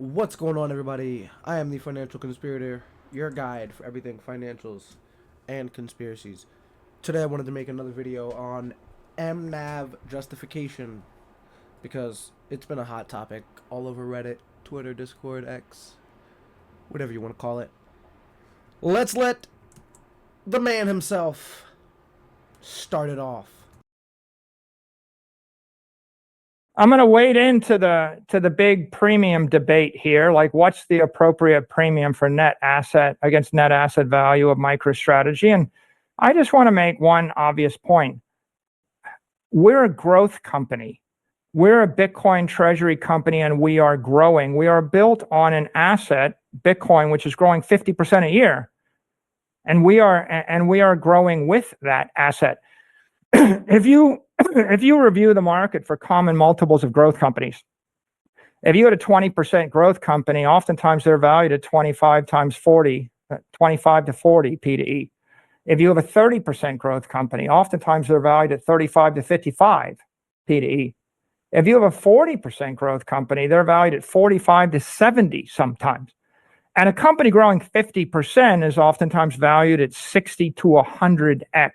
What's going on, everybody? I am the Financial Conspirator, your guide for everything financials and conspiracies. Today I wanted to make another video on MNAV justification because it's been a hot topic all over Reddit, Twitter, Discord, X, whatever you want to call it. Let's let the man himself start it off. I'm going to wade into the big premium debate here. Like, what's the appropriate premium for net asset against net asset value of MicroStrategy? And I just want to make one obvious point. We're a growth company. We're a Bitcoin treasury company, and we are growing. We are built on an asset, Bitcoin, which is growing 50% a year, and we are growing with that asset. If you review the market for common multiples of growth companies, if you had a 20% growth company, oftentimes they're valued at 25 times 40, 25 to 40 P to E. If you have a 30% growth company, oftentimes they're valued at 35 to 55 P to E. If you have a 40% growth company, they're valued at 45 to 70 sometimes. And a company growing 50% is oftentimes valued at 60 to 100x.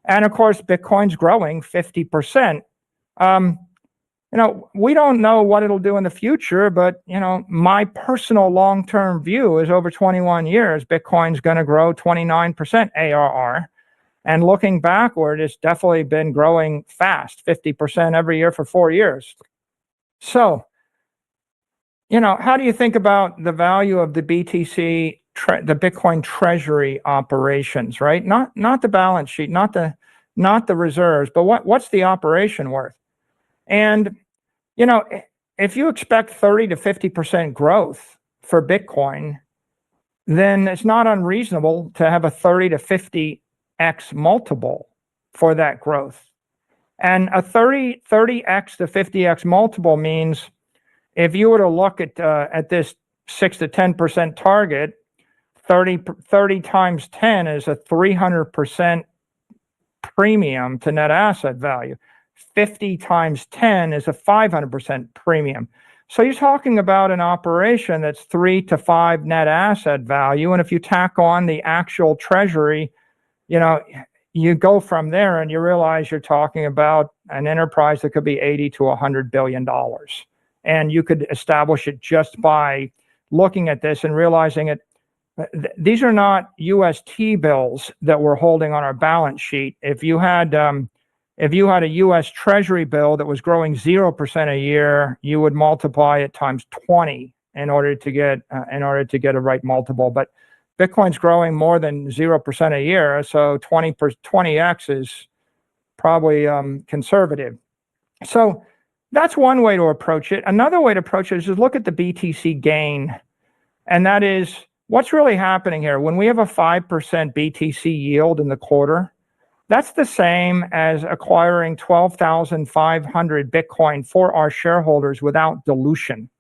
And of course, Bitcoin's growing 50%. We don't know what it'll do in the future, but my personal long-term view is over 21 years, Bitcoin's going to grow 29% ARR. And looking backward, it's definitely been growing fast, 50% every year for 4 years. So, how do you think about the value of the BTC, the Bitcoin treasury operations, right? Not the balance sheet, not the reserves, but what's the operation worth? And if you expect 30 to 50% growth for Bitcoin, then it's not unreasonable to have a 30 to 50x multiple for that growth. And a 30x to 50x multiple means if you were to look at this 6 to 10% target, 30 times 10 is a 300% premium to net asset value. 50 times 10 is a 500% premium. So you're talking about an operation that's 3 to 5 net asset value. And if you tack on the actual treasury, you go from there and you realize you're talking about an enterprise that could be 80 to $100 billion. And you could establish it just by looking at this and realizing it. These are not US T-bills that we're holding on our balance sheet. If you had a US Treasury bill that was growing 0% a year, you would multiply it times 20 in order to get a right multiple. But Bitcoin's growing more than 0% a year, so 20x is probably conservative. So that's one way to approach it. Another way to approach it is just look at the BTC gain, and that is what's really happening here. When we have a 5% BTC yield in the quarter, that's the same as acquiring 12,500 Bitcoin for our shareholders without dilution.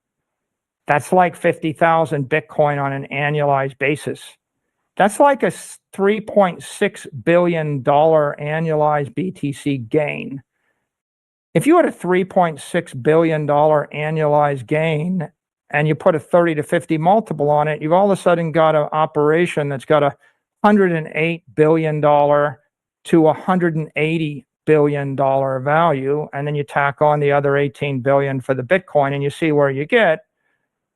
That's like 50,000 Bitcoin on an annualized basis. That's like a $3.6 billion annualized BTC gain. If you had a $3.6 billion annualized gain and you put a 30 to 50 multiple on it, you've all of a sudden got an operation that's got a $108 billion to $180 billion value, and then you tack on the other 18 billion for the Bitcoin, and you see where you get.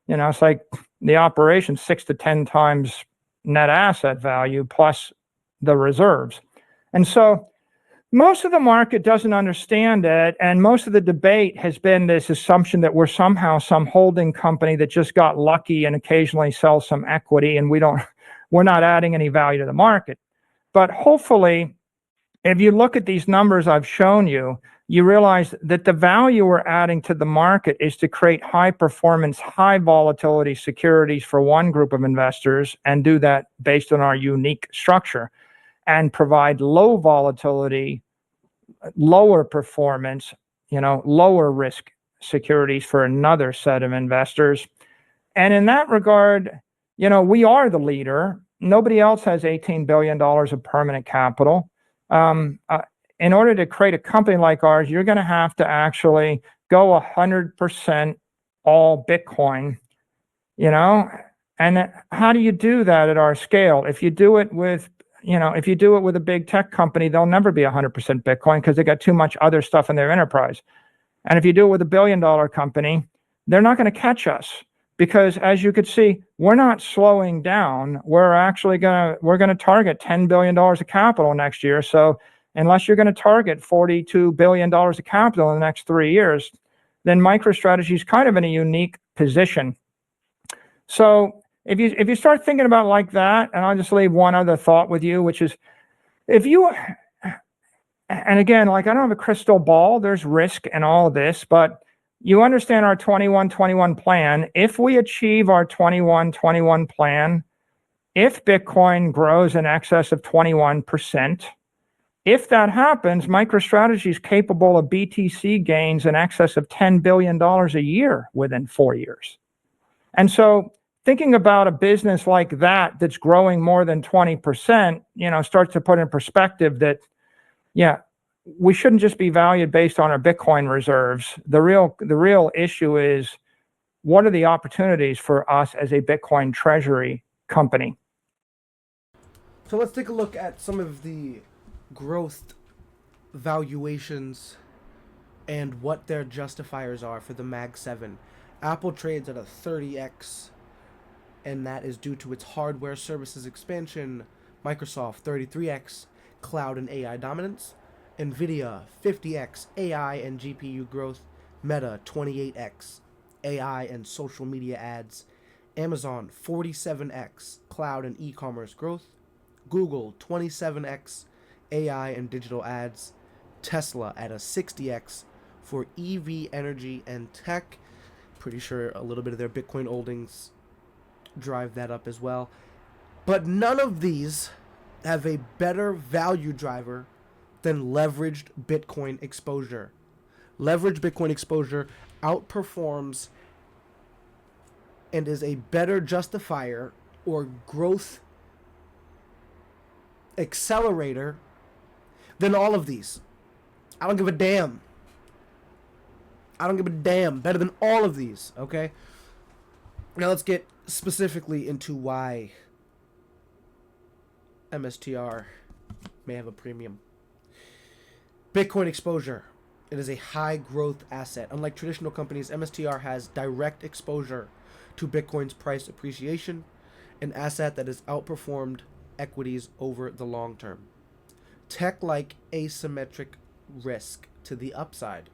It's like the operation 6 to 10 times net asset value plus the reserves. And so most of the market doesn't understand it, and most of the debate has been this assumption that we're somehow some holding company that just got lucky and occasionally sells some equity, and we're not adding any value to the market. But hopefully, if you look at these numbers I've shown you, you realize that the value we're adding to the market is to create high performance, high volatility securities for one group of investors and do that based on our unique structure, and provide low volatility, lower performance, lower risk securities for another set of investors. And in that regard, we are the leader. Nobody else has $18 billion of permanent capital. In order to create a company like ours, you're going to have to actually go 100% all Bitcoin, and how do you do that at our scale? If you do it with a big tech company, they'll never be 100% Bitcoin because they got too much other stuff in their enterprise. And if you do it with $1 billion company, they're not going to catch us because, as you could see, we're not slowing down. We're going to target $10 billion of capital next year. So unless you're going to target $42 billion of capital in the next 3 years, then MicroStrategy is kind of in a unique position. So if you start thinking about it like that, and I'll just leave one other thought with you, which is and again, like, I don't have a crystal ball, there's risk in all of this, but you understand our 21-21 plan. If we achieve our 21-21 plan, if Bitcoin grows in excess of 21%, if that happens, MicroStrategy is capable of BTC gains in excess of $10 billion a year within 4 years. And so thinking about a business like that that's growing more than 20%, starts to put in perspective that, we shouldn't just be valued based on our Bitcoin reserves. The real issue is, what are the opportunities for us as a Bitcoin treasury company? So let's take a look at some of the growth valuations and what their justifiers are for the Mag 7. Apple trades at a 30x, and that is due to its hardware services expansion. Microsoft 33x, cloud and AI dominance. Nvidia 50x, AI and GPU growth. Meta 28x, AI and social media ads. Amazon 47x, cloud and e-commerce growth. Google 27x, AI and digital ads. Tesla at a 60x for EV energy and tech. Pretty sure a little bit of their Bitcoin holdings drive that up as well. But none of these have a better value driver than leveraged Bitcoin exposure. Leveraged Bitcoin exposure outperforms and is a better justifier or growth accelerator than all of these. I don't give a damn. Better than all of these, okay? Now let's get specifically into why MSTR may have a premium. Bitcoin exposure. It is a high growth asset. Unlike traditional companies, MSTR has direct exposure to Bitcoin's price appreciation, an asset that has outperformed equities over the long term. Tech-like asymmetric risk to the upside.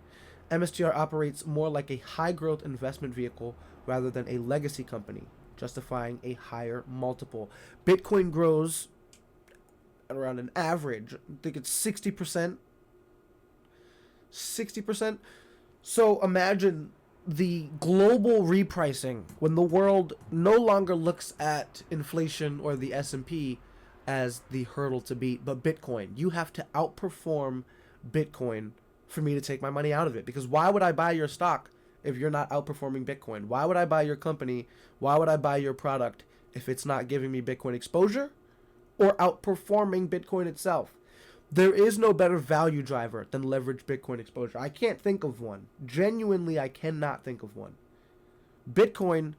MSTR operates more like a high growth investment vehicle rather than a legacy company, justifying a higher multiple. Bitcoin grows at around an average, I think it's 60%. 60%. So imagine the global repricing when the world no longer looks at inflation or the S&P as the hurdle to beat, but Bitcoin. You have to outperform Bitcoin for me to take my money out of it. Because why would I buy your stock if you're not outperforming Bitcoin? Why would I buy your company? Why would I buy your product if it's not giving me Bitcoin exposure or outperforming Bitcoin itself? There is no better value driver than leveraged Bitcoin exposure. I can't think of one. Genuinely, I cannot think of one. Bitcoin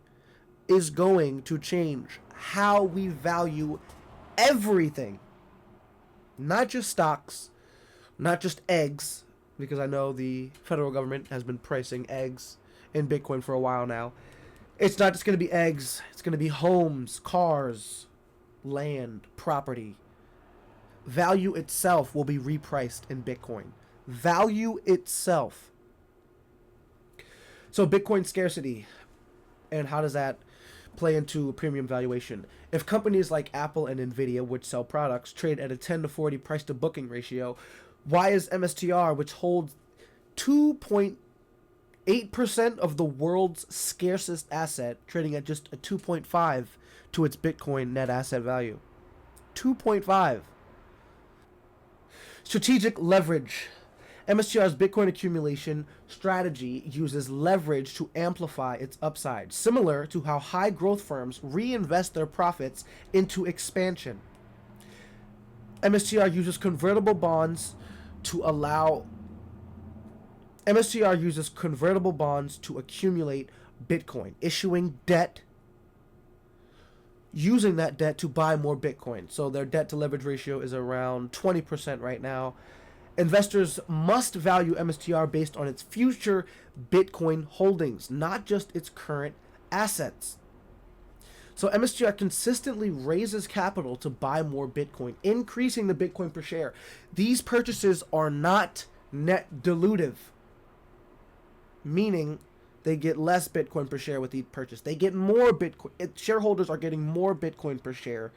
is going to change how we value everything. Not just stocks, not just eggs, because I know the federal government has been pricing eggs in Bitcoin for a while now. It's not just going to be eggs. It's going to be homes, cars, land, property. Value itself will be repriced in Bitcoin. Value itself. So Bitcoin scarcity, and how does that play into a premium valuation? If companies like Apple and Nvidia, which sell products, trade at a 10 to 40 price to booking ratio, why is MSTR, which holds 2.8% of the world's scarcest asset, trading at just a 2.5 to its Bitcoin net asset value? 2.5. Strategic leverage. MSTR's Bitcoin accumulation strategy uses leverage to amplify its upside, similar to how high growth firms reinvest their profits into expansion. MSTR uses convertible bonds to accumulate Bitcoin, issuing debt, using that debt to buy more Bitcoin. So their debt to leverage ratio is around 20% right now. Investors must value MSTR based on its future Bitcoin holdings, not just its current assets. So MSTR consistently raises capital to buy more Bitcoin, increasing the Bitcoin per share. These purchases are not net dilutive, meaning they get less Bitcoin per share with each purchase. They get more Bitcoin. Shareholders are getting more Bitcoin per share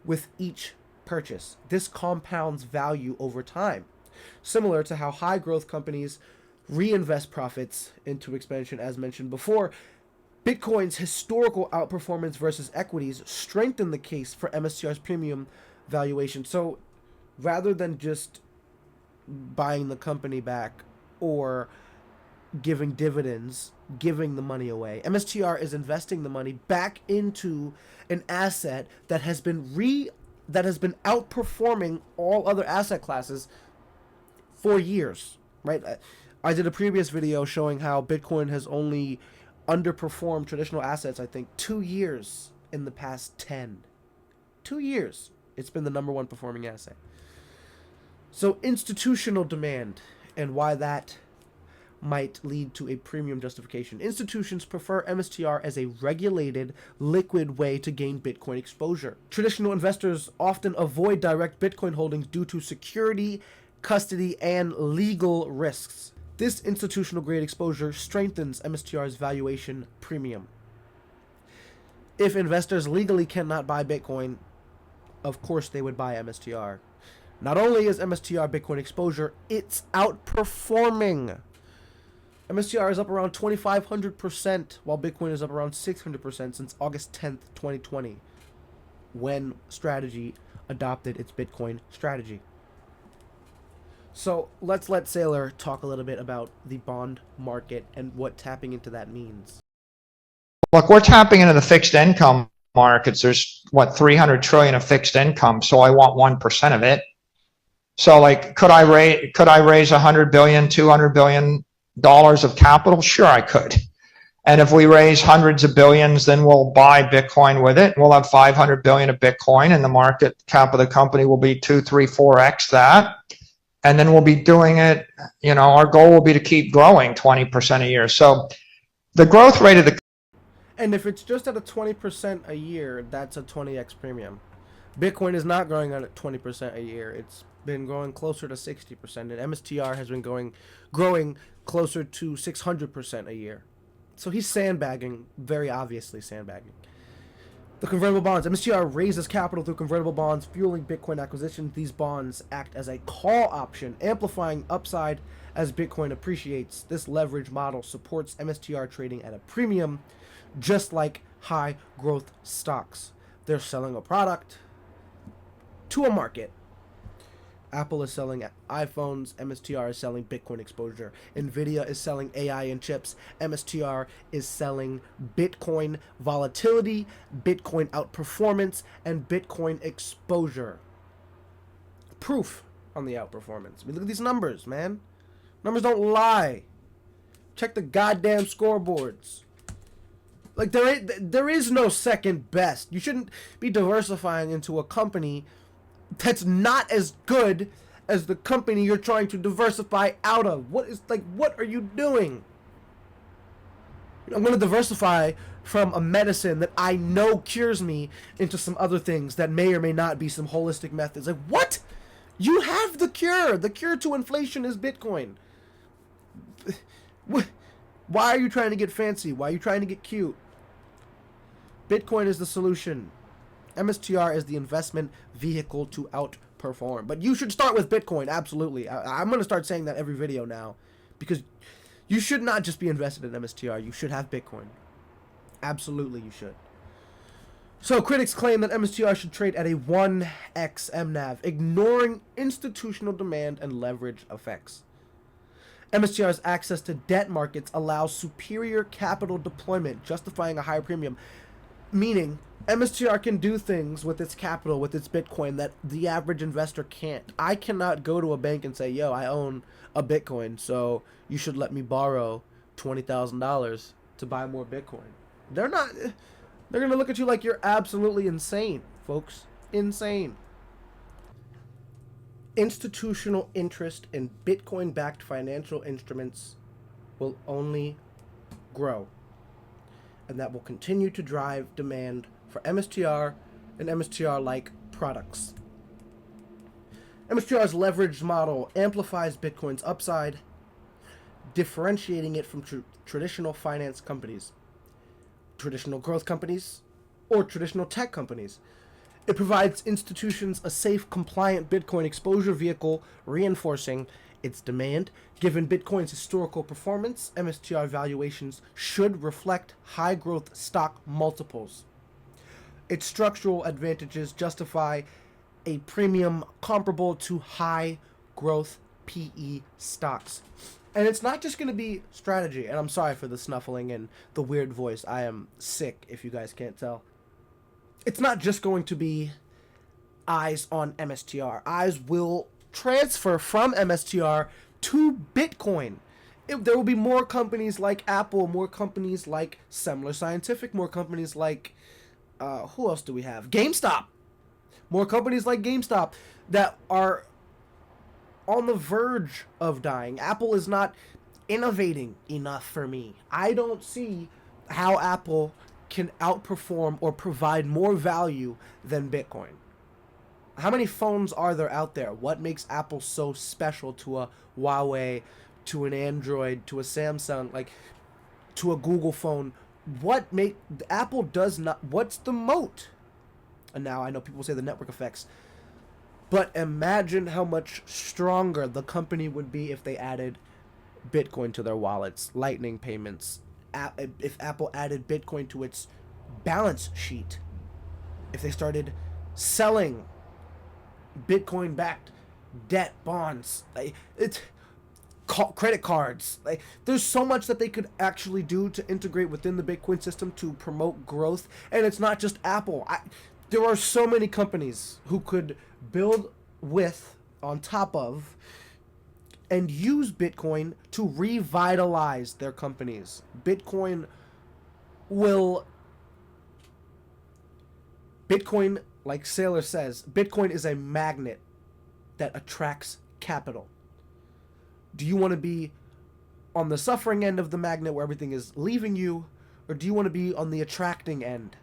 with each purchase. This compounds value over time, similar to how high growth companies reinvest profits into expansion, as mentioned before. Bitcoin's historical outperformance versus equities strengthen the case for MSTR's premium valuation. So rather than just buying the company back or giving dividends, giving the money away, MSTR is investing the money back into an asset that has been outperforming all other asset classes for years, right? I did a previous video showing how Bitcoin has only underperformed traditional assets, I think, 2 years in the past 10. 2 years. It's been the number one performing asset. So institutional demand and why that might lead to a premium justification. Institutions prefer MSTR as a regulated, liquid way to gain Bitcoin exposure. Traditional investors often avoid direct Bitcoin holdings due to security, custody, and legal risks. This institutional grade exposure strengthens MSTR's valuation premium. If investors legally cannot buy Bitcoin, of course they would buy MSTR. Not only is MSTR Bitcoin exposure, it's outperforming. MSTR is up around 2,500%, while Bitcoin is up around 600% since August 10th, 2020, when Strategy adopted its Bitcoin strategy. So let's let Saylor talk a little bit about the bond market and what tapping into that means. Look, we're tapping into the fixed income markets. There's what, 300 trillion of fixed income, so I want 1% of it. So like, could I raise 100 billion, 200 billion dollars of capital? Sure, I could. And if we raise hundreds of billions, then we'll buy Bitcoin with it. We'll have 500 billion of Bitcoin, and the market cap of the company will be 2, 3, 4x that. And then we'll be doing it, our goal will be to keep growing 20% a year. So the growth rate of the... And if it's just at a 20% a year, that's a 20x premium. Bitcoin is not growing at 20% a year. It's been growing closer to 60%, and MSTR has been growing closer to 600% a year. So he's sandbagging, very obviously sandbagging. The convertible bonds. MSTR raises capital through convertible bonds, fueling Bitcoin acquisition. These bonds act as a call option, amplifying upside as Bitcoin appreciates. This leverage model supports MSTR trading at a premium, just like high growth stocks. They're selling a product to a market. Apple is selling iPhones, MSTR is selling Bitcoin exposure. Nvidia is selling AI and chips, MSTR is selling Bitcoin volatility, Bitcoin outperformance, and Bitcoin exposure. Proof on the outperformance. I mean, look at these numbers, man. Numbers don't lie. Check the goddamn scoreboards. Like, there is no second best. You shouldn't be diversifying into a company that's not as good as the company you're trying to diversify out of. What are you doing? I'm going to diversify from a medicine that I know cures me into some other things that may or may not be some holistic methods. Like, what? You have the cure. The cure to inflation is Bitcoin. Why are you trying to get fancy? Why are you trying to get cute? Bitcoin is the solution. MSTR is the investment vehicle to outperform. But you should start with Bitcoin, absolutely. I'm going to start saying that every video now, because you should not just be invested in MSTR. You should have Bitcoin. Absolutely, you should. So critics claim that MSTR should trade at a 1x MNAV, ignoring institutional demand and leverage effects. MSTR's access to debt markets allows superior capital deployment, justifying a higher premium, meaning MSTR can do things with its capital, with its Bitcoin, that the average investor can't. I cannot go to a bank and say, yo, I own a Bitcoin, so you should let me borrow $20,000 to buy more Bitcoin. They're not. They're going to look at you like you're absolutely insane, folks. Insane. Institutional interest in Bitcoin-backed financial instruments will only grow. And that will continue to drive demand for MSTR and MSTR-like products. MSTR's leveraged model amplifies Bitcoin's upside, differentiating it from traditional finance companies, traditional growth companies, or traditional tech companies. It provides institutions a safe, compliant Bitcoin exposure vehicle, reinforcing its demand. Given Bitcoin's historical performance, MSTR valuations should reflect high growth stock multiples. Its structural advantages justify a premium comparable to high growth PE stocks. And it's not just going to be strategy. And I'm sorry for the snuffling and the weird voice. I am sick, if you guys can't tell. It's not just going to be eyes on MSTR. Eyes will transfer from MSTR to Bitcoin. There will be more companies like Apple, more companies like Semler Scientific, more companies like, who else do we have? GameStop. More companies like GameStop that are on the verge of dying. Apple is not innovating enough for me. I don't see how Apple can outperform or provide more value than Bitcoin. How many phones are there out there? What makes Apple so special to a Huawei, to an Android, to a Samsung, like to a Google phone? What make Apple does not? What's the moat? And now I know people say the network effects, but imagine how much stronger the company would be if they added Bitcoin to their wallets, Lightning payments. If Apple added Bitcoin to its balance sheet, if they started selling Bitcoin-backed debt, bonds, it's credit cards. There's so much that they could actually do to integrate within the Bitcoin system to promote growth. And it's not just Apple. There are so many companies who could build with, on top of, and use Bitcoin to revitalize their companies. Bitcoin, like Saylor says, Bitcoin is a magnet that attracts capital. Do you want to be on the suffering end of the magnet where everything is leaving you, or do you want to be on the attracting end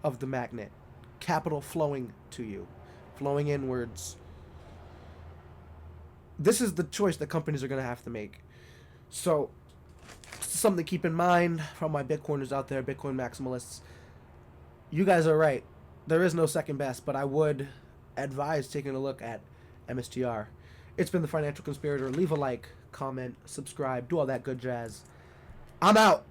of the magnet? Capital flowing to you, flowing inwards. This is the choice that companies are going to have to make. So, something to keep in mind from my Bitcoiners out there, Bitcoin maximalists. You guys are right. There is no second best, but I would advise taking a look at MSTR. It's been the Financial Conspirator. Leave a like, comment, subscribe, do all that good jazz. I'm out.